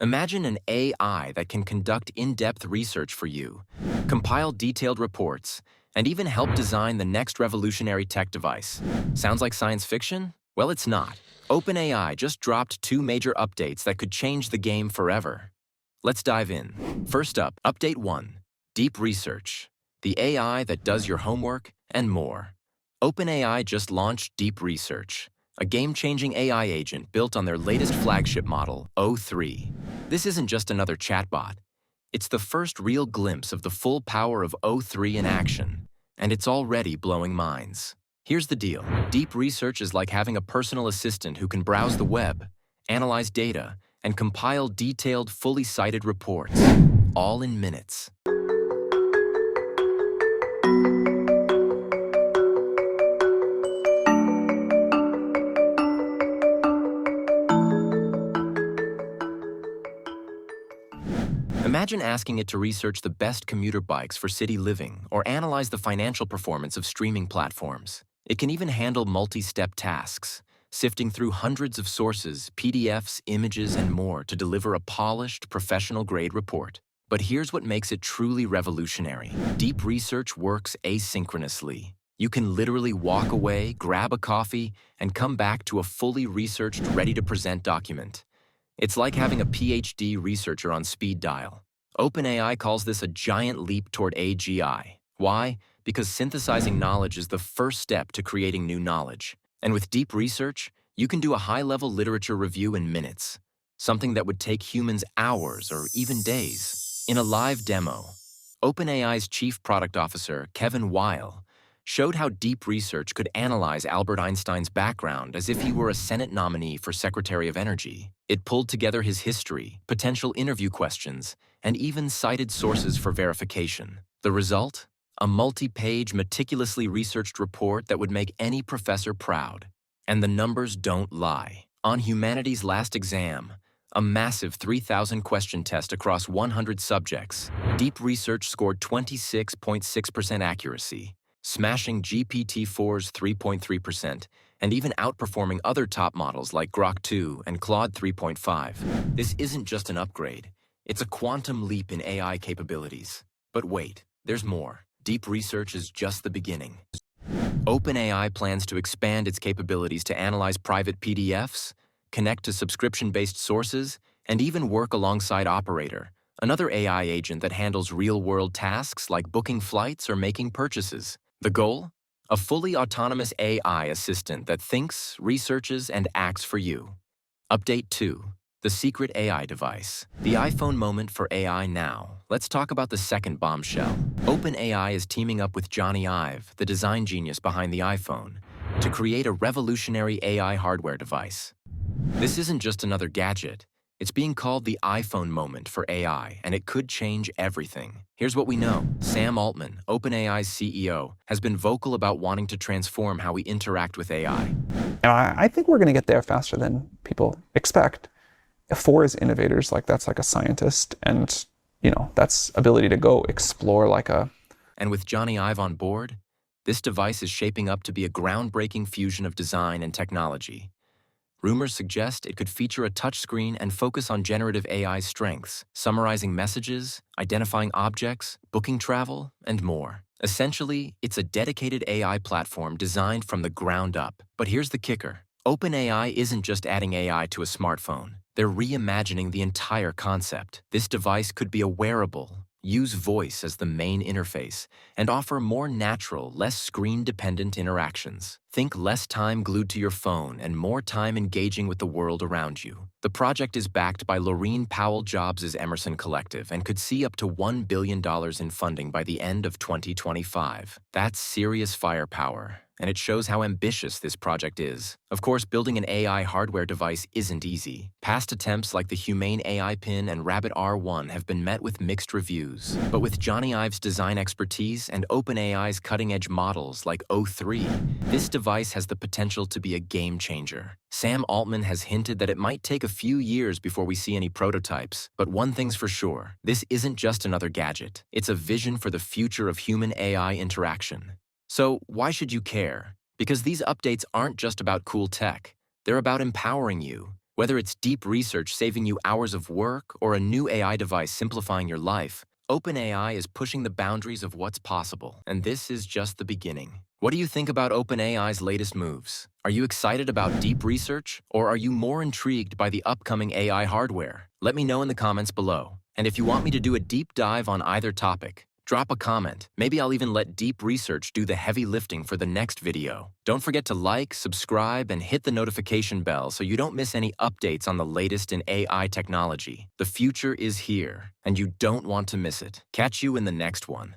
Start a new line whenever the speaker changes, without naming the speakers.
Imagine an AI that can conduct in-depth research for you, compile detailed reports, and even help design the next revolutionary tech device. Sounds like science fiction? Well, it's not. OpenAI just dropped two major updates that could change the game forever. Let's dive in. First up, Update 1, Deep Research, the AI that does your homework and more. OpenAI just launched Deep Research, a game-changing AI agent built on their latest flagship model, O3. This isn't just another chatbot. It's the first real glimpse of the full power of O3 in action, and it's already blowing minds. Here's the deal. Deep Research is like having a personal assistant who can browse the web, analyze data, and compile detailed, fully cited reports, all in minutes. Imagine asking it to research the best commuter bikes for city living or analyze the financial performance of streaming platforms. It can even handle multi-step tasks, sifting through hundreds of sources, PDFs, images, and more to deliver a polished, professional-grade report. But here's what makes it truly revolutionary. Deep Research works asynchronously. You can literally walk away, grab a coffee, and come back to a fully researched, ready-to-present document. It's like having a PhD researcher on speed dial. OpenAI calls this a giant leap toward AGI. Why? Because synthesizing knowledge is the first step to creating new knowledge. And with Deep Research, you can do a high-level literature review in minutes, something that would take humans hours or even days. In a live demo, OpenAI's Chief Product Officer, Kevin Weil, showed how Deep Research could analyze Albert Einstein's background as if he were a Senate nominee for Secretary of Energy. It pulled together his history, potential interview questions, and even cited sources for verification. The result? A multi-page, meticulously researched report that would make any professor proud. And the numbers don't lie. On humanity's last exam, a massive 3,000-question test across 100 subjects, Deep Research scored 26.6% accuracy, smashing GPT-4's 3.3%, and even outperforming other top models like Grok 2 and Claude 3.5. This isn't just an upgrade. It's a quantum leap in AI capabilities. But wait, there's more. Deep Research is just the beginning. OpenAI plans to expand its capabilities to analyze private PDFs, connect to subscription-based sources, and even work alongside Operator, another AI agent that handles real-world tasks like booking flights or making purchases. The goal? A fully autonomous AI assistant that thinks, researches, and acts for you. Update 2. The secret AI device. The iPhone moment for AI now. Let's talk about the second bombshell. OpenAI is teaming up with Johnny Ive, the design genius behind the iPhone, to create a revolutionary AI hardware device. This isn't just another gadget. It's being called the iPhone moment for AI, and it could change everything. Here's what we know. Sam Altman, OpenAI's CEO, has been vocal about wanting to transform how we interact with AI.
And I think we're going to get there faster than people expect. For as innovators, that's like a scientist, and that's ability to go explore like a...
And with Johnny Ive on board, this device is shaping up to be a groundbreaking fusion of design and technology. Rumors suggest it could feature a touchscreen and focus on generative AI's strengths, summarizing messages, identifying objects, booking travel, and more. Essentially, it's a dedicated AI platform designed from the ground up. But here's the kicker. OpenAI isn't just adding AI to a smartphone. They're reimagining the entire concept. This device could be a wearable, use voice as the main interface, and offer more natural, less screen-dependent interactions. Think less time glued to your phone and more time engaging with the world around you. The project is backed by Laureen Powell Jobs' Emerson Collective and could see up to $1 billion in funding by the end of 2025. That's serious firepower, and it shows how ambitious this project is. Of course, building an AI hardware device isn't easy. Past attempts like the Humane AI Pin and Rabbit R1 have been met with mixed reviews. But with Johnny Ive's design expertise and OpenAI's cutting-edge models like O3, this device has the potential to be a game changer. Sam Altman has hinted that it might take a few years before we see any prototypes. But one thing's for sure, this isn't just another gadget. It's a vision for the future of human-AI interaction. So why should you care? Because these updates aren't just about cool tech. They're about empowering you, Whether it's deep research saving you hours of work or a new AI device simplifying your life, OpenAI is pushing the boundaries of what's possible, and this is just the beginning. What do you think about OpenAI's latest moves? Are you excited about deep research, or are you more intrigued by the upcoming AI hardware? Let me know in the comments below. And if you want me to do a deep dive on either topic, drop a comment. Maybe I'll even let deep research do the heavy lifting for the next video. Don't forget to like, subscribe, and hit the notification bell so you don't miss any updates on the latest in AI technology. The future is here, and you don't want to miss it. Catch you in the next one.